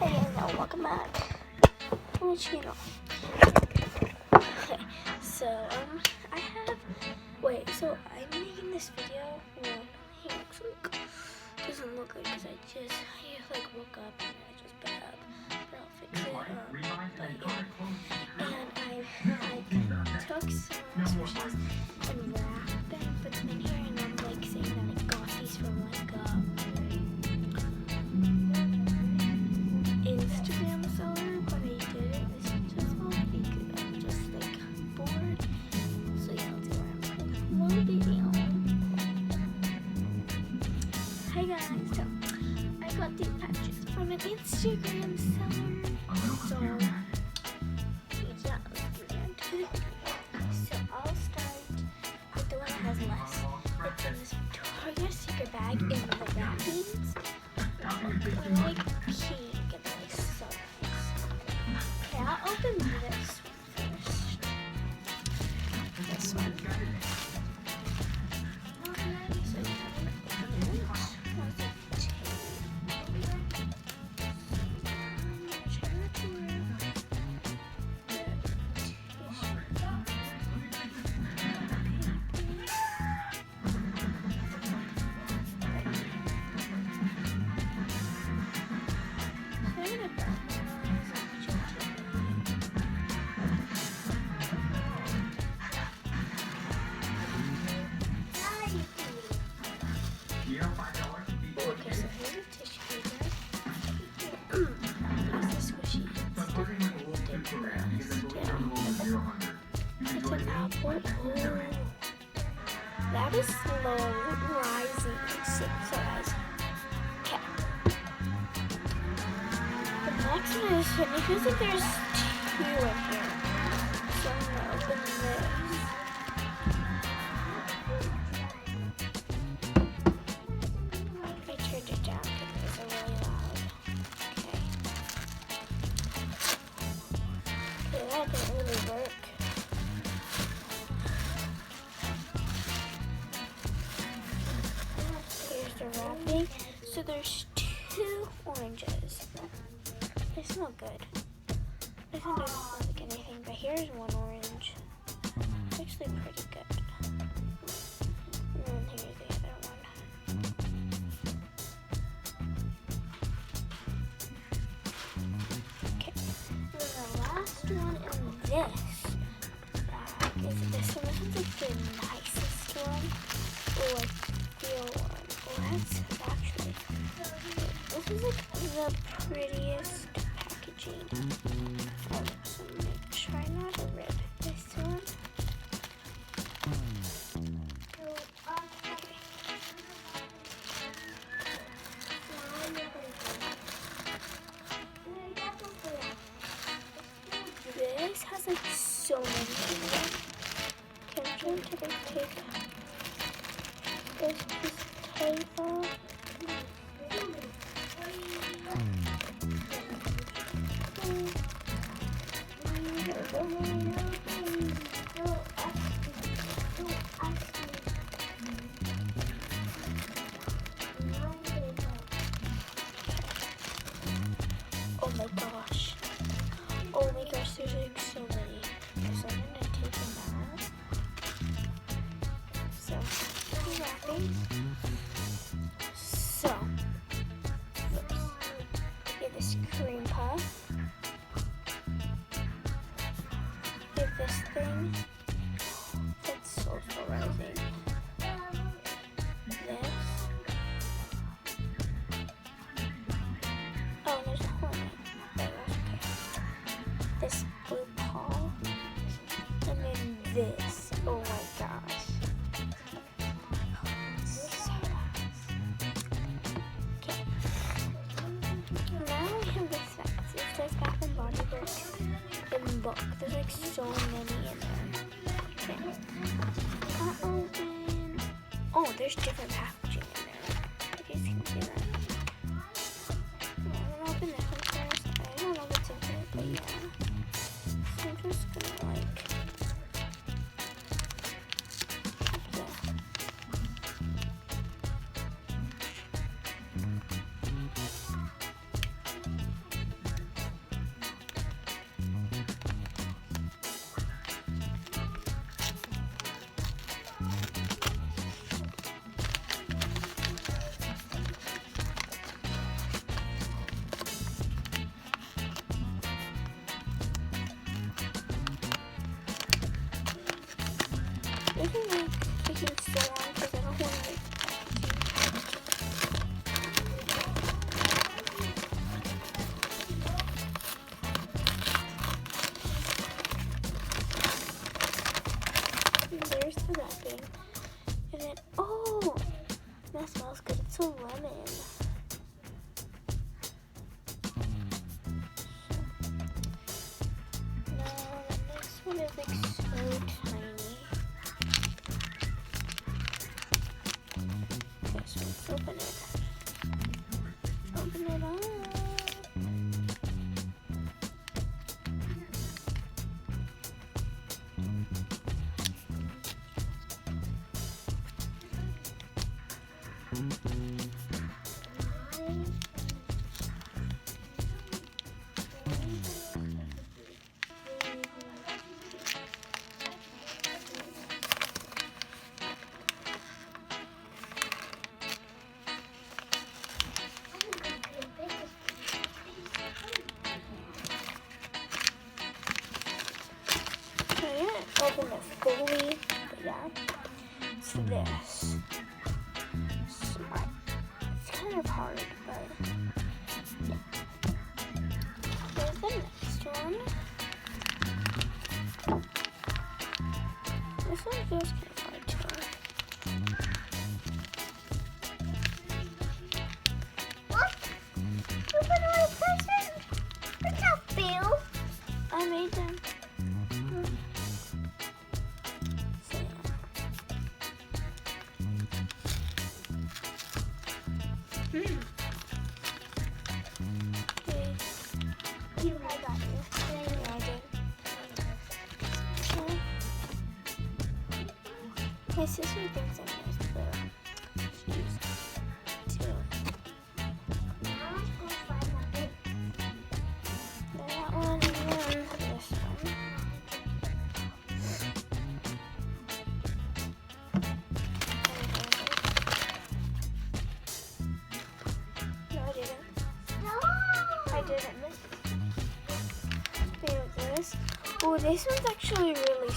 Hey guys, welcome back to my channel. Okay, so I'm making this video. Well, he doesn't look good because I woke up and I just been up. But I'll fix it. And I took some switches and wrapped them, put them in here, and I'm saying that I got these from Instagram seller, but I didn't. This is just all fake. I'm just bored. So yeah, let's go around one video. Hi guys, so I got these patches from an Instagram seller. So yeah, let's get into it. So I'll start with the one that has less. It's in this Victoria's Secret bag in the wrappings. Like pink and so nice. Okay, I'll open this one first. This one. So you have it. Okay, so here's a tissue paper. Here's the squishy. It's an apple. Ooh. That is slow rising size. Okay. The next one is, it feels like there's two in here. So I'm gonna open this. It down because it's really loud. Okay, that didn't really work. Here's the wrapping. So there's two oranges. They smell good. This one doesn't smell like anything, but here's one orange. It's actually pretty good. And then here's the other one. Last one in this bag is this one. This one's like the nicest one. Oh, I feel one. Oh, that's actually. This is like the prettiest packaging. So I'm gonna try not to rip this one. This has like so many in there. Okay, I'm trying to take this piece of tape off. Oh my gosh. Oh my gosh, there's like so many. So I'm gonna take them out. So, wrapping. So, first, we have this cream puff. We have this thing that's social rising. This. Oh, there's a hornet. This blue paw, and then this. Oh my gosh. So nice. Okay. Now we have this facts. It says Bath and Body Works in book. There's like so many in there. Okay. I'll open. Oh, there's different packaging in there. You guys can see that. I'm gonna open this one first. I don't know what's in it, but yeah. I'm just gonna taking so long because I don't want to there's the wrapping. And then, oh, that smells good. It's a lemon. Now, the next one is like so tiny. Okay, so let's open it. Open it up. I didn't open it fully, but yeah, it's this. Smart. It's kind of hard, but yeah. Here's the next one. This one feels kind of hard too. What? You put away a present? What's up, Bill? I made them. Okay. I got you. Yeah, I did. Okay. My sister thinks I'm nice, but she's too. That one and then this one. I didn't miss it. Oh, this one's actually really